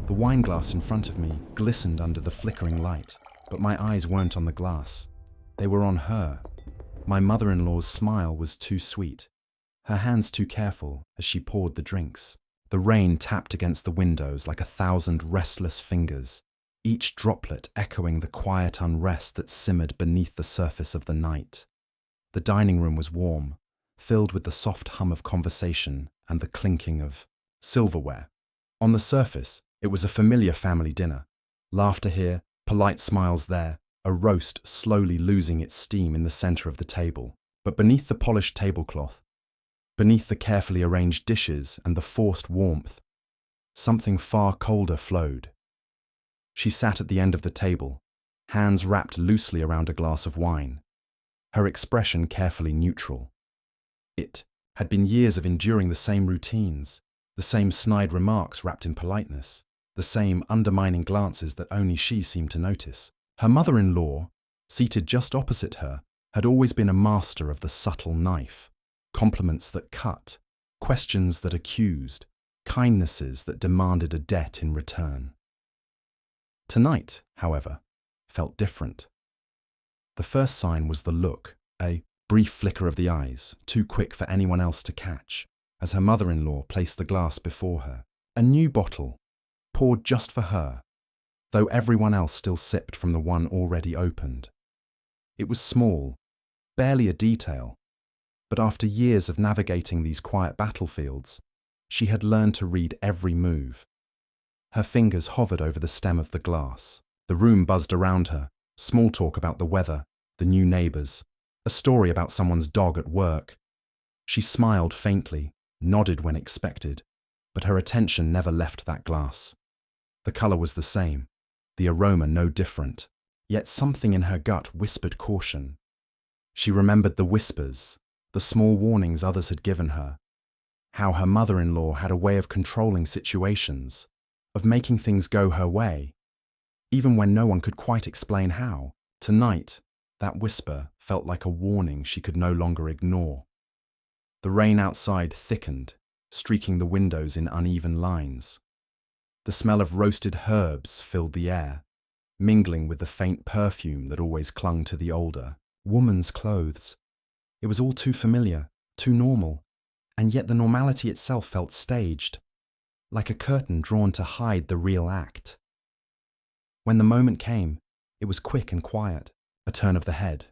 The wine glass in front of me glistened under the flickering light, but my eyes weren't on the glass. They were on her. My mother-in-law's smile was too sweet, her hands too careful as she poured the drinks. The rain tapped against the windows like 1,000 restless fingers, each droplet echoing the quiet unrest that simmered beneath the surface of the night. The dining room was warm, filled with the soft hum of conversation and the clinking of silverware. On the surface, it was a familiar family dinner. Laughter here, polite smiles there, a roast slowly losing its steam in the center of the table. But beneath the polished tablecloth, beneath the carefully arranged dishes and the forced warmth, something far colder flowed. She sat at the end of the table, hands wrapped loosely around a glass of wine, her expression carefully neutral. It had been years of enduring the same routines, the same snide remarks wrapped in politeness, the same undermining glances that only she seemed to notice. Her mother-in-law, seated just opposite her, had always been a master of the subtle knife, compliments that cut, questions that accused, kindnesses that demanded a debt in return. Tonight, however, felt different. The first sign was the look, a brief flicker of the eyes, too quick for anyone else to catch, as her mother-in-law placed the glass before her. A new bottle, poured just for her, though everyone else still sipped from the one already opened. It was small, barely a detail, but after years of navigating these quiet battlefields, she had learned to read every move. Her fingers hovered over the stem of the glass. The room buzzed around her, small talk about the weather, the new neighbors, a story about someone's dog at work. She smiled faintly, nodded when expected, but her attention never left that glass. The color was the same, the aroma no different, yet something in her gut whispered caution. She remembered the whispers, the small warnings others had given her, how her mother-in-law had a way of controlling situations, of making things go her way, even when no one could quite explain how. Tonight, that whisper felt like a warning she could no longer ignore. The rain outside thickened, streaking the windows in uneven lines. The smell of roasted herbs filled the air, mingling with the faint perfume that always clung to the older woman's clothes. It was all too familiar, too normal, and yet the normality itself felt staged, like a curtain drawn to hide the real act. When the moment came, it was quick and quiet, a turn of the head,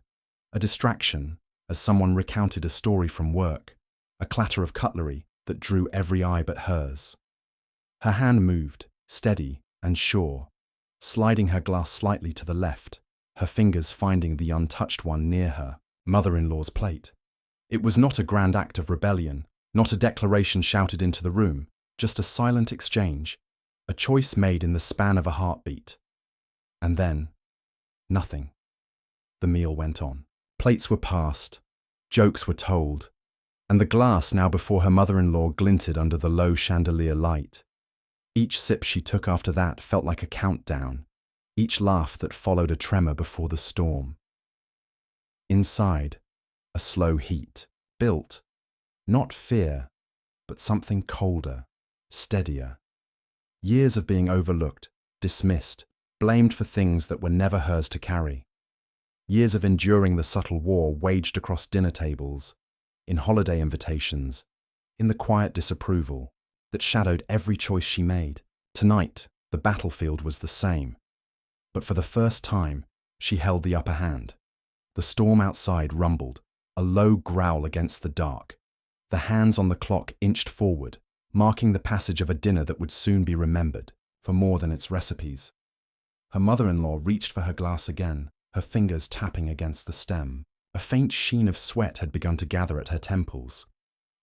a distraction as someone recounted a story from work, a clatter of cutlery that drew every eye but hers. Her hand moved, steady and sure, sliding her glass slightly to the left, her fingers finding the untouched one near her, mother-in-law's plate. It was not a grand act of rebellion, not a declaration shouted into the room, just a silent exchange, a choice made in the span of a heartbeat. And then, nothing. The meal went on. Plates were passed, jokes were told, and the glass now before her mother-in-law glinted under the low chandelier light. Each sip she took after that felt like a countdown, each laugh that followed a tremor before the storm. Inside, a slow heat, built, not fear, but something colder, steadier. Years of being overlooked, dismissed, blamed for things that were never hers to carry. Years of enduring the subtle war waged across dinner tables, in holiday invitations, in the quiet disapproval that shadowed every choice she made. Tonight, the battlefield was the same. But for the first time, she held the upper hand. The storm outside rumbled, a low growl against the dark. The hands on the clock inched forward, marking the passage of a dinner that would soon be remembered for more than its recipes. Her mother-in-law reached for her glass again, her fingers tapping against the stem. A faint sheen of sweat had begun to gather at her temples.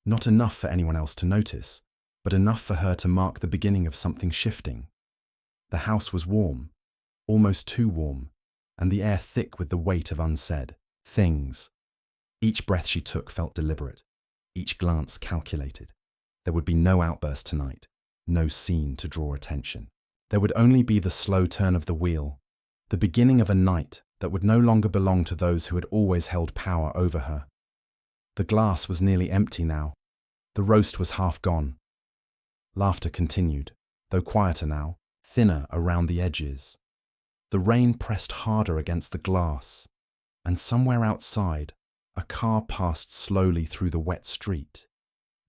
Not enough for anyone else to notice, but enough for her to mark the beginning of something shifting. The house was warm, almost too warm, and the air thick with the weight of unsaid things. Each breath she took felt deliberate, each glance calculated. There would be no outburst tonight, no scene to draw attention. There would only be the slow turn of the wheel, the beginning of a night that would no longer belong to those who had always held power over her. The glass was nearly empty now. The roast was half gone. Laughter continued, though quieter now, thinner around the edges. The rain pressed harder against the glass, and somewhere outside, a car passed slowly through the wet street,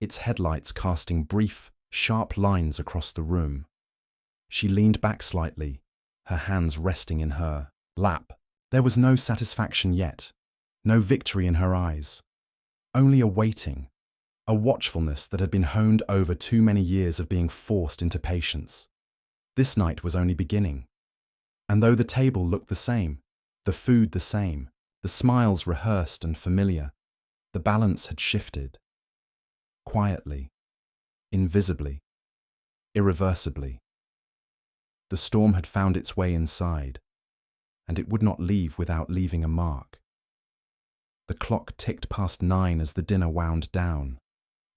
its headlights casting brief, sharp lines across the room. She leaned back slightly, her hands resting in her lap. There was no satisfaction yet, no victory in her eyes, only a waiting, a watchfulness that had been honed over too many years of being forced into patience. This night was only beginning. And though the table looked the same, the food the same, the smiles rehearsed and familiar, the balance had shifted. Quietly, invisibly, irreversibly. The storm had found its way inside, and it would not leave without leaving a mark. The clock ticked past 9 as the dinner wound down,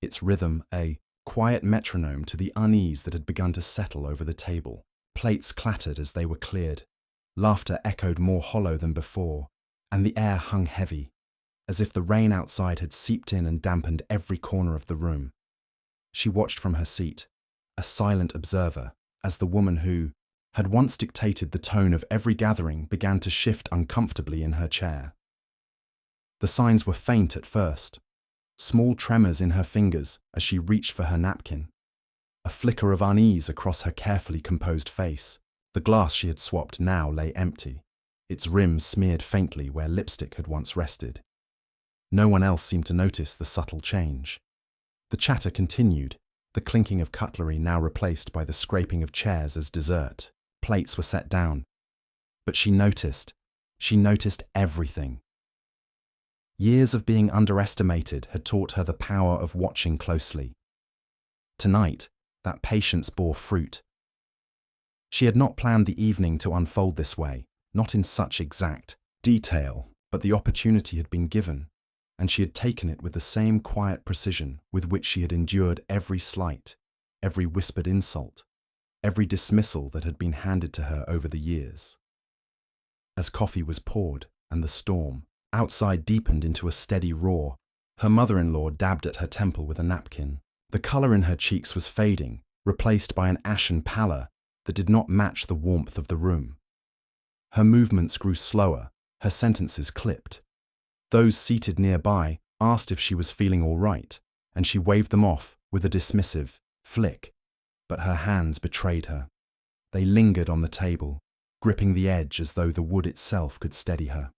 its rhythm a quiet metronome to the unease that had begun to settle over the table. Plates clattered as they were cleared, laughter echoed more hollow than before, and the air hung heavy, as if the rain outside had seeped in and dampened every corner of the room. She watched from her seat, a silent observer, as the woman who had once dictated the tone of every gathering began to shift uncomfortably in her chair. The signs were faint at first, small tremors in her fingers as she reached for her napkin, a flicker of unease across her carefully composed face. The glass she had swapped now lay empty, its rim smeared faintly where lipstick had once rested. No one else seemed to notice the subtle change. The chatter continued, the clinking of cutlery now replaced by the scraping of chairs as dessert. Plates were set down. But she noticed everything. Years of being underestimated had taught her the power of watching closely. Tonight, that patience bore fruit. She had not planned the evening to unfold this way, not in such exact detail, but the opportunity had been given, and she had taken it with the same quiet precision with which she had endured every slight, every whispered insult, every dismissal that had been handed to her over the years. As coffee was poured and the storm outside deepened into a steady roar, her mother-in-law dabbed at her temple with a napkin. The colour in her cheeks was fading, replaced by an ashen pallor that did not match the warmth of the room. Her movements grew slower, her sentences clipped. Those seated nearby asked if she was feeling all right, and she waved them off with a dismissive flick, but her hands betrayed her. They lingered on the table, gripping the edge as though the wood itself could steady her.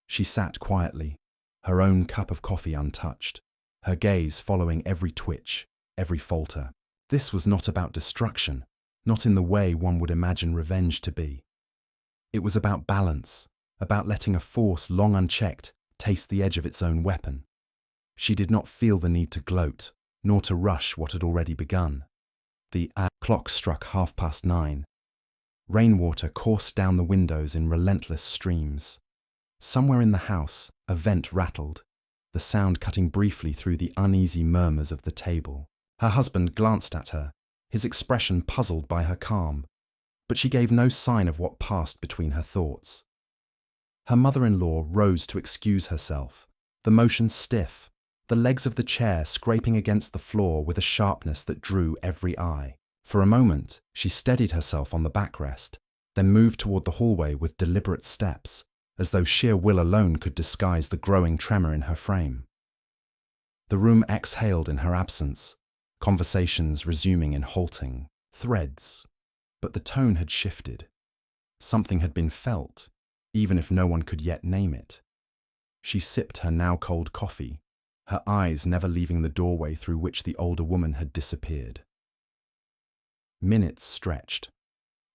She sat quietly, her own cup of coffee untouched, her gaze following every twitch, every falter. This was not about destruction, not in the way one would imagine revenge to be. It was about balance, about letting a force long unchecked taste the edge of its own weapon. She did not feel the need to gloat, nor to rush what had already begun. The clock struck 9:30. Rainwater coursed down the windows in relentless streams. Somewhere in the house, a vent rattled, the sound cutting briefly through the uneasy murmurs of the table. Her husband glanced at her, his expression puzzled by her calm, but she gave no sign of what passed between her thoughts. Her mother-in-law rose to excuse herself, the motion stiff, the legs of the chair scraping against the floor with a sharpness that drew every eye. For a moment, she steadied herself on the backrest, then moved toward the hallway with deliberate steps, as though sheer will alone could disguise the growing tremor in her frame. The room exhaled in her absence, conversations resuming in halting threads, but the tone had shifted. Something had been felt, even if no one could yet name it. She sipped her now cold coffee, her eyes never leaving the doorway through which the older woman had disappeared. Minutes stretched.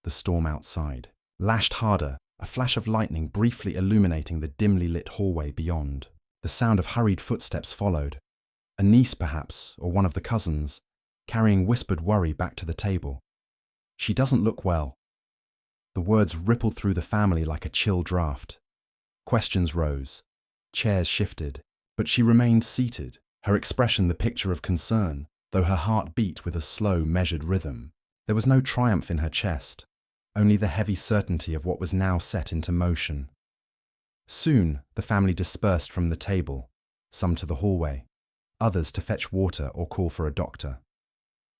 The storm outside lashed harder, a flash of lightning briefly illuminating the dimly lit hallway beyond. The sound of hurried footsteps followed, a niece perhaps, or one of the cousins, carrying whispered worry back to the table. "She doesn't look well." The words rippled through the family like a chill draft. Questions rose, chairs shifted, but she remained seated, her expression the picture of concern, though her heart beat with a slow, measured rhythm. There was no triumph in her chest, only the heavy certainty of what was now set into motion. Soon the family dispersed from the table, some to the hallway, others to fetch water or call for a doctor.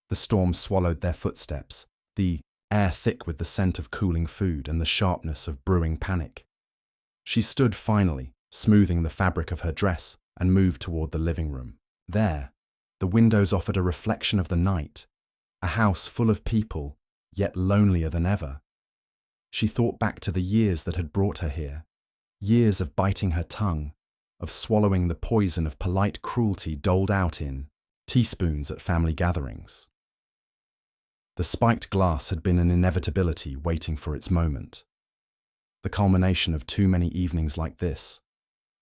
The storm swallowed their footsteps, the air thick with the scent of cooling food and the sharpness of brewing panic. She stood finally, smoothing the fabric of her dress, and moved toward the living room. There, the windows offered a reflection of the night, a house full of people, yet lonelier than ever. She thought back to the years that had brought her here, years of biting her tongue, of swallowing the poison of polite cruelty doled out in teaspoons at family gatherings. The spiked glass had been an inevitability waiting for its moment. The culmination of too many evenings like this,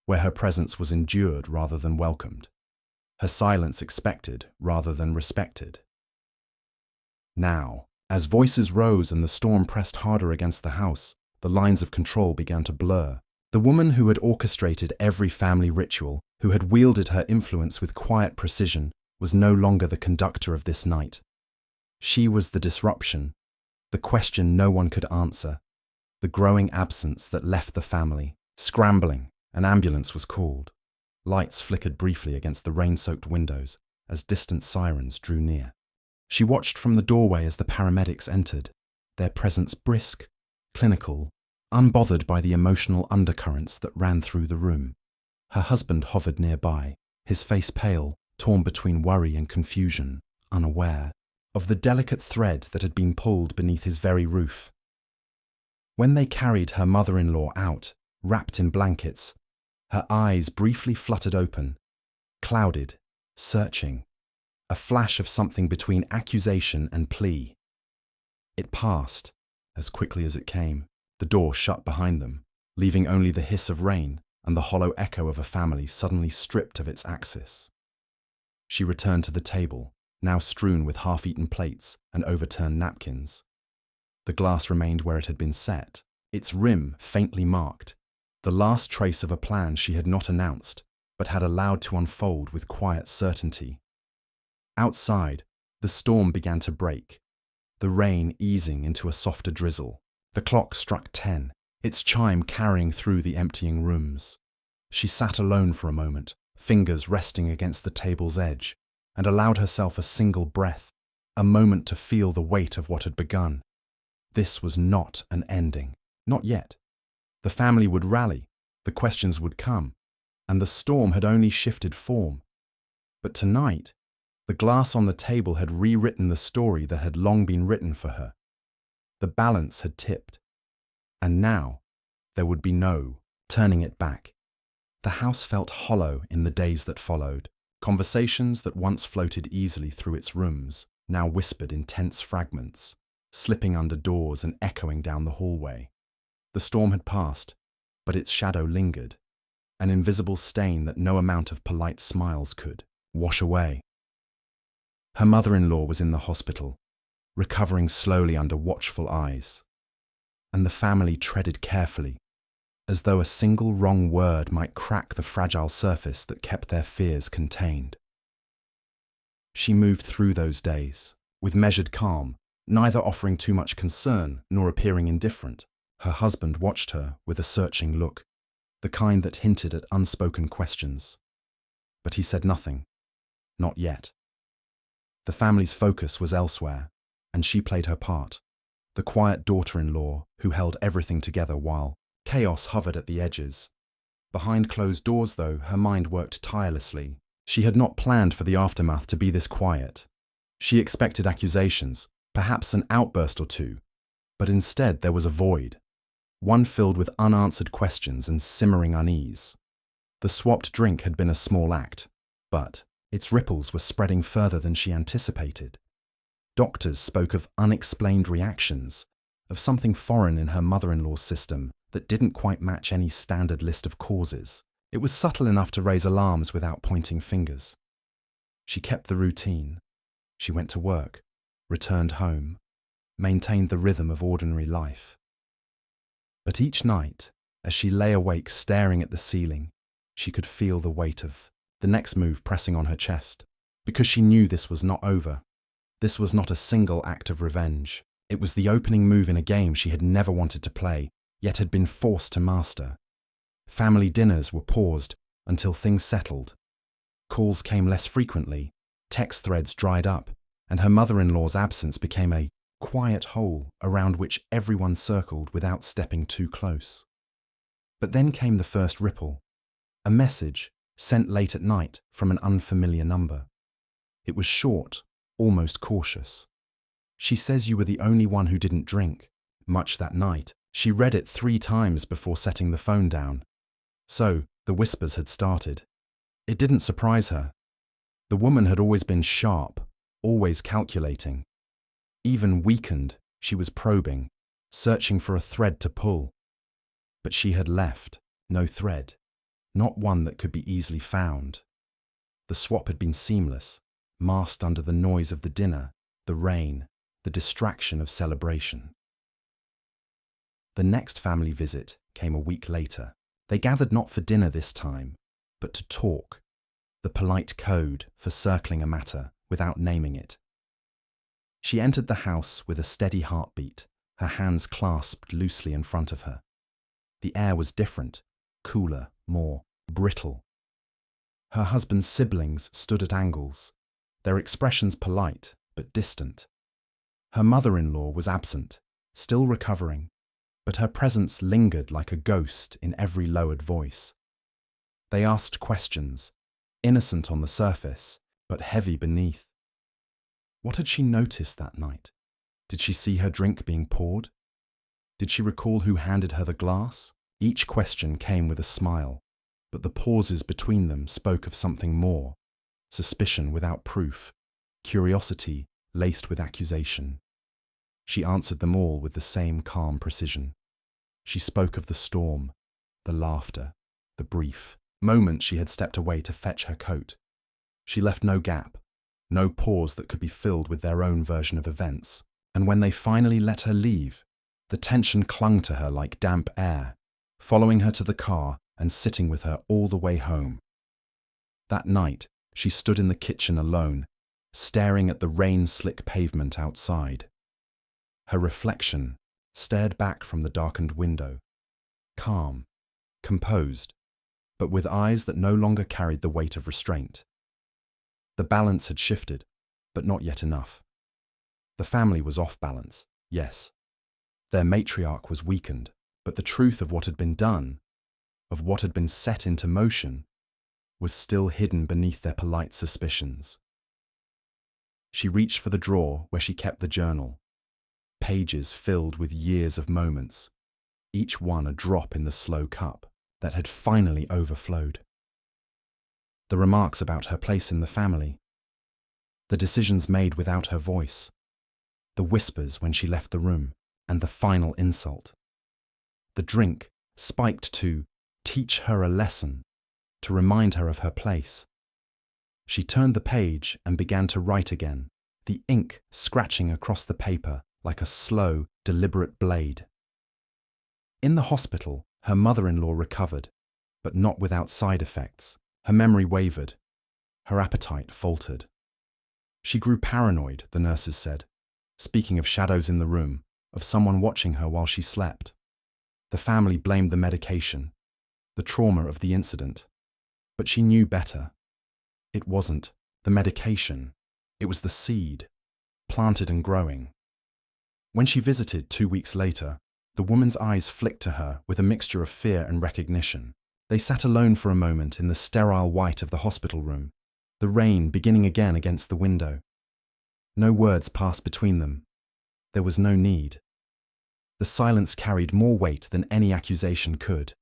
where her presence was endured rather than welcomed, her silence expected rather than respected. Now, as voices rose and the storm pressed harder against the house, the lines of control began to blur. The woman who had orchestrated every family ritual, who had wielded her influence with quiet precision, was no longer the conductor of this night. She was the disruption, the question no one could answer, the growing absence that left the family. Scrambling, an ambulance was called. Lights flickered briefly against the rain-soaked windows as distant sirens drew near. She watched from the doorway as the paramedics entered, their presence brisk, clinical, unbothered by the emotional undercurrents that ran through the room. Her husband hovered nearby, his face pale, torn between worry and confusion, unaware of the delicate thread that had been pulled beneath his very roof. When they carried her mother-in-law out, wrapped in blankets, her eyes briefly fluttered open, clouded, searching, a flash of something between accusation and plea. It passed, as quickly as it came. The door shut behind them, leaving only the hiss of rain and the hollow echo of a family suddenly stripped of its axis. She returned to the table, now strewn with half-eaten plates and overturned napkins. The glass remained where it had been set, its rim faintly marked, the last trace of a plan she had not announced, but had allowed to unfold with quiet certainty. Outside, the storm began to break, the rain easing into a softer drizzle. The clock struck 10, its chime carrying through the emptying rooms. She sat alone for a moment, fingers resting against the table's edge, and allowed herself a single breath, a moment to feel the weight of what had begun. This was not an ending, not yet. The family would rally, the questions would come, and the storm had only shifted form. But tonight, the glass on the table had rewritten the story that had long been written for her. The balance had tipped, and now there would be no turning it back. The house felt hollow in the days that followed. Conversations that once floated easily through its rooms now whispered in tense fragments, slipping under doors and echoing down the hallway. The storm had passed, but its shadow lingered, an invisible stain that no amount of polite smiles could wash away. Her mother-in-law was in the hospital, recovering slowly under watchful eyes, and the family treaded carefully, as though a single wrong word might crack the fragile surface that kept their fears contained. She moved through those days, with measured calm, neither offering too much concern nor appearing indifferent. Her husband watched her with a searching look, the kind that hinted at unspoken questions. But he said nothing, not yet. The family's focus was elsewhere, and she played her part, the quiet daughter-in-law who held everything together while chaos hovered at the edges. Behind closed doors, though, her mind worked tirelessly. She had not planned for the aftermath to be this quiet. She expected accusations, perhaps an outburst or two, but instead there was a void, one filled with unanswered questions and simmering unease. The swapped drink had been a small act, but its ripples were spreading further than she anticipated. Doctors spoke of unexplained reactions, of something foreign in her mother-in-law's system that didn't quite match any standard list of causes. It was subtle enough to raise alarms without pointing fingers. She kept the routine. She went to work, returned home, maintained the rhythm of ordinary life. But each night, as she lay awake staring at the ceiling, she could feel the weight of the next move pressing on her chest, because she knew this was not over. This was not a single act of revenge. It was the opening move in a game she had never wanted to play, yet had been forced to master. Family dinners were paused until things settled. Calls came less frequently, text threads dried up, and her mother-in-law's absence became a quiet hole around which everyone circled without stepping too close. But then came the first ripple, a message sent late at night from an unfamiliar number. It was short, almost cautious. "She says you were the only one who didn't drink much that night." She read it 3 times before setting the phone down. So, the whispers had started. It didn't surprise her. The woman had always been sharp, always calculating. Even weakened, she was probing, searching for a thread to pull. But she had left no thread, not one that could be easily found. The swap had been seamless, masked under the noise of the dinner, the rain, the distraction of celebration. The next family visit came a week later. They gathered not for dinner this time, but to talk, the polite code for circling a matter without naming it. She entered the house with a steady heartbeat, her hands clasped loosely in front of her. The air was different, cooler, more brittle. Her husband's siblings stood at angles, their expressions polite but distant. Her mother-in-law was absent, still recovering, but her presence lingered like a ghost in every lowered voice. They asked questions, innocent on the surface, but heavy beneath. What had she noticed that night? Did she see her drink being poured? Did she recall who handed her the glass? Each question came with a smile, but the pauses between them spoke of something more: suspicion without proof, curiosity laced with accusation. She answered them all with the same calm precision. She spoke of the storm, the laughter, the brief moment she had stepped away to fetch her coat. She left no gap, no pause that could be filled with their own version of events. And when they finally let her leave, the tension clung to her like damp air, following her to the car and sitting with her all the way home. That night, she stood in the kitchen alone, staring at the rain-slick pavement outside. Her reflection stared back from the darkened window, calm, composed, but with eyes that no longer carried the weight of restraint. The balance had shifted, but not yet enough. The family was off balance, yes. Their matriarch was weakened, but the truth of what had been done, of what had been set into motion, was still hidden beneath their polite suspicions. She reached for the drawer where she kept the journal, pages filled with years of moments, each one a drop in the slow cup that had finally overflowed. The remarks about her place in the family, the decisions made without her voice, the whispers when she left the room, and the final insult. The drink spiked to teach her a lesson, to remind her of her place. She turned the page and began to write again, the ink scratching across the paper like a slow, deliberate blade. In the hospital, her mother-in-law recovered, but not without side effects. Her memory wavered. Her appetite faltered. She grew paranoid, the nurses said, speaking of shadows in the room, of someone watching her while she slept. The family blamed the medication, the trauma of the incident. But she knew better. It wasn't the medication. It was the seed, planted and growing. When she visited 2 weeks later, the woman's eyes flicked to her with a mixture of fear and recognition. They sat alone for a moment in the sterile white of the hospital room, the rain beginning again against the window. No words passed between them. There was no need. The silence carried more weight than any accusation could.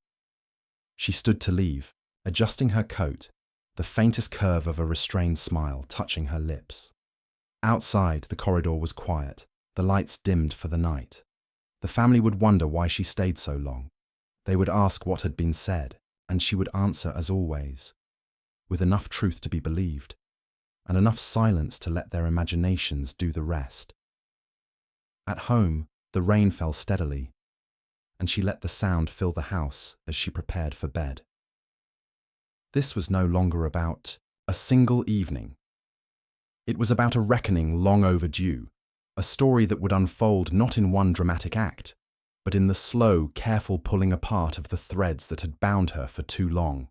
She stood to leave, adjusting her coat, the faintest curve of a restrained smile touching her lips. Outside, the corridor was quiet, the lights dimmed for the night. The family would wonder why she stayed so long. They would ask what had been said, and she would answer as always, with enough truth to be believed, and enough silence to let their imaginations do the rest. At home, the rain fell steadily, and she let the sound fill the house as she prepared for bed. This was no longer about a single evening. It was about a reckoning long overdue, a story that would unfold not in one dramatic act, but in the slow, careful pulling apart of the threads that had bound her for too long.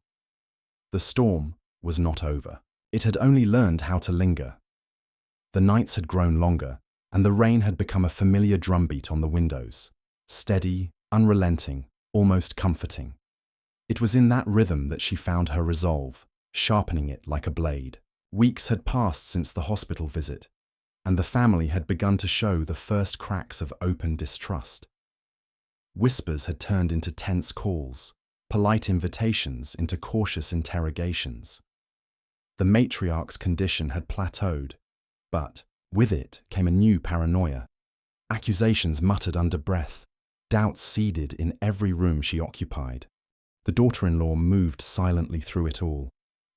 The storm was not over. It had only learned how to linger. The nights had grown longer, and the rain had become a familiar drumbeat on the windows, steady, unrelenting, almost comforting. It was in that rhythm that she found her resolve, sharpening it like a blade. Weeks had passed since the hospital visit, and the family had begun to show the first cracks of open distrust. Whispers had turned into tense calls, polite invitations into cautious interrogations. The matriarch's condition had plateaued, but with it came a new paranoia. Accusations muttered under breath, doubts seeded in every room she occupied. The daughter-in-law moved silently through it all,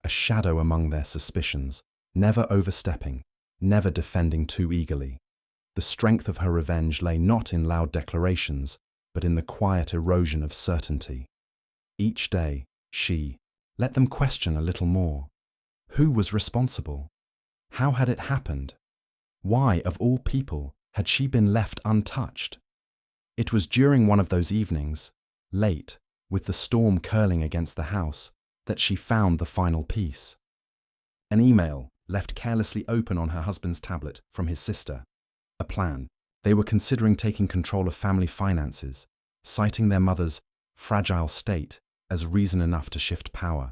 a shadow among their suspicions, never overstepping, never defending too eagerly. The strength of her revenge lay not in loud declarations, but in the quiet erosion of certainty. Each day, she let them question a little more. Who was responsible? How had it happened? Why, of all people, had she been left untouched? It was during one of those evenings, late, with the storm curling against the house, that she found the final piece. An email left carelessly open on her husband's tablet from his sister. A plan. They were considering taking control of family finances, citing their mother's fragile state as reason enough to shift power.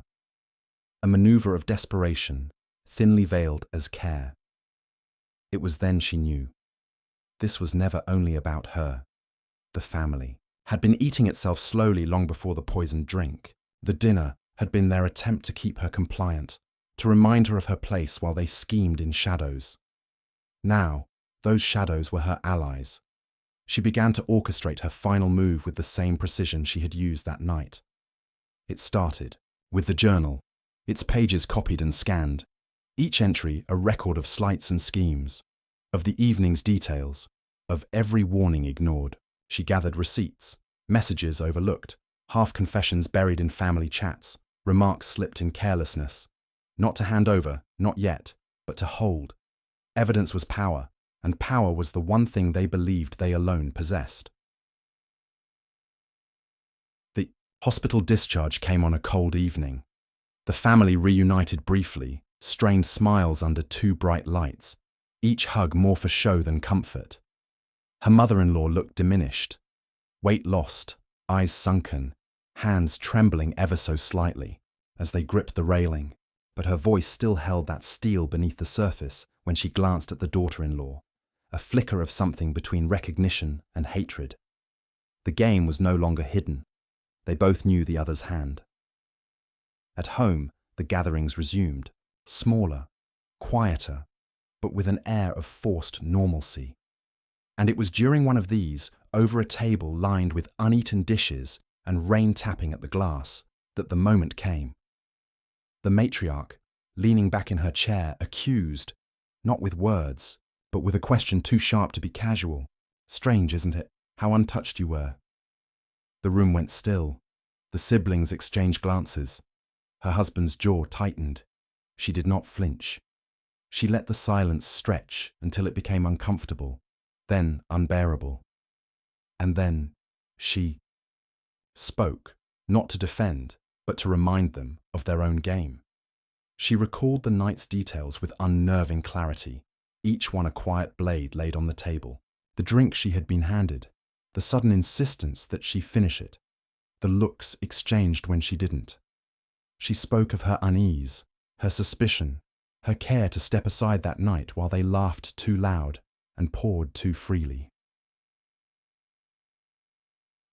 A maneuver of desperation, thinly veiled as care. It was then she knew. This was never only about her. The family had been eating itself slowly long before the poisoned drink. The dinner had been their attempt to keep her compliant, to remind her of her place while they schemed in shadows. Now, those shadows were her allies. She began to orchestrate her final move with the same precision she had used that night. It started with the journal, its pages copied and scanned, each entry a record of slights and schemes, of the evening's details, of every warning ignored. She gathered receipts, messages overlooked, half-confessions buried in family chats, remarks slipped in carelessness. Not to hand over, not yet, but to hold. Evidence was power, and power was the one thing they believed they alone possessed. The hospital discharge came on a cold evening. The family reunited briefly, strained smiles under two bright lights, each hug more for show than comfort. Her mother-in-law looked diminished, weight lost, eyes sunken, hands trembling ever so slightly as they gripped the railing, but her voice still held that steel beneath the surface when she glanced at the daughter-in-law, a flicker of something between recognition and hatred. The game was no longer hidden. They both knew the other's hand. At home, the gatherings resumed, smaller, quieter, but with an air of forced normalcy. And it was during one of these, over a table lined with uneaten dishes and rain tapping at the glass, that the moment came. The matriarch, leaning back in her chair, accused, not with words, but with a question too sharp to be casual. Strange, isn't it, how untouched you were? The room went still. The siblings exchanged glances. Her husband's jaw tightened. She did not flinch. She let the silence stretch until it became uncomfortable, then unbearable. And then she spoke, not to defend, but to remind them of their own game. She recalled the night's details with unnerving clarity, each one a quiet blade laid on the table, the drink she had been handed, the sudden insistence that she finish it, the looks exchanged when she didn't. She spoke of her unease, her suspicion, her care to step aside that night while they laughed too loud and poured too freely.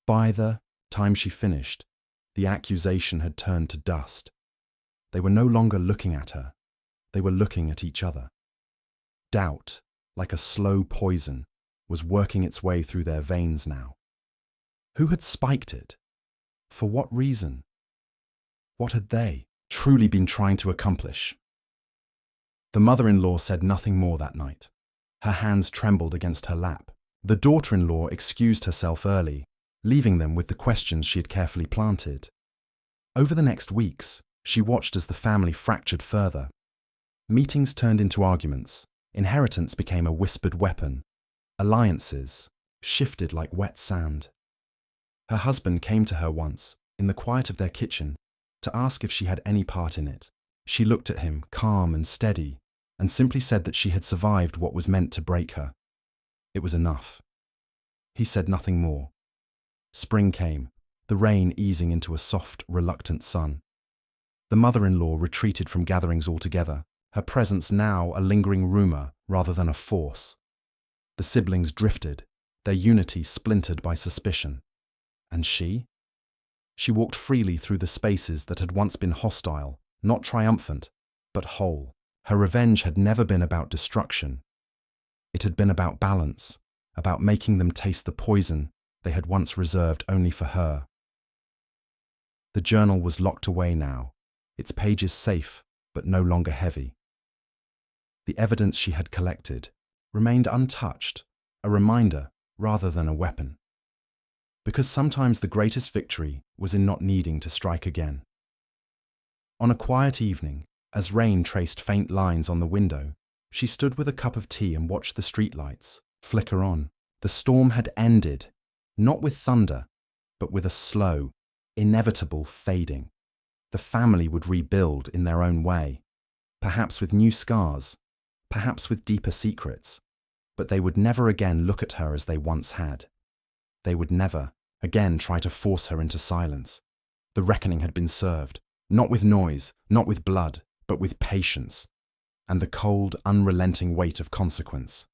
By the time she finished, the accusation had turned to dust. They were no longer looking at her. They were looking at each other. Doubt, like a slow poison, was working its way through their veins now. Who had spiked it? For what reason? What had they truly been trying to accomplish? The mother-in-law said nothing more that night. Her hands trembled against her lap. The daughter-in-law excused herself early, leaving them with the questions she had carefully planted. Over the next weeks, she watched as the family fractured further. Meetings turned into arguments. Inheritance became a whispered weapon. Alliances shifted like wet sand. Her husband came to her once, in the quiet of their kitchen, to ask if she had any part in it. She looked at him, calm and steady, and simply said that she had survived what was meant to break her. It was enough. He said nothing more. Spring came, the rain easing into a soft, reluctant sun. The mother-in-law retreated from gatherings altogether, her presence now a lingering rumour rather than a force. The siblings drifted, their unity splintered by suspicion. And she? She walked freely through the spaces that had once been hostile, not triumphant, but whole. Her revenge had never been about destruction. It had been about balance, about making them taste the poison they had once reserved only for her. The journal was locked away now, its pages safe but no longer heavy. The evidence she had collected remained untouched, a reminder rather than a weapon. Because sometimes the greatest victory was in not needing to strike again. On a quiet evening, as rain traced faint lines on the window, she stood with a cup of tea and watched the streetlights flicker on. The storm had ended, not with thunder, but with a slow, inevitable fading. The family would rebuild in their own way, perhaps with new scars, perhaps with deeper secrets, but they would never again look at her as they once had. They would never again try to force her into silence. The reckoning had been served, not with noise, not with blood, but with patience, and the cold, unrelenting weight of consequence.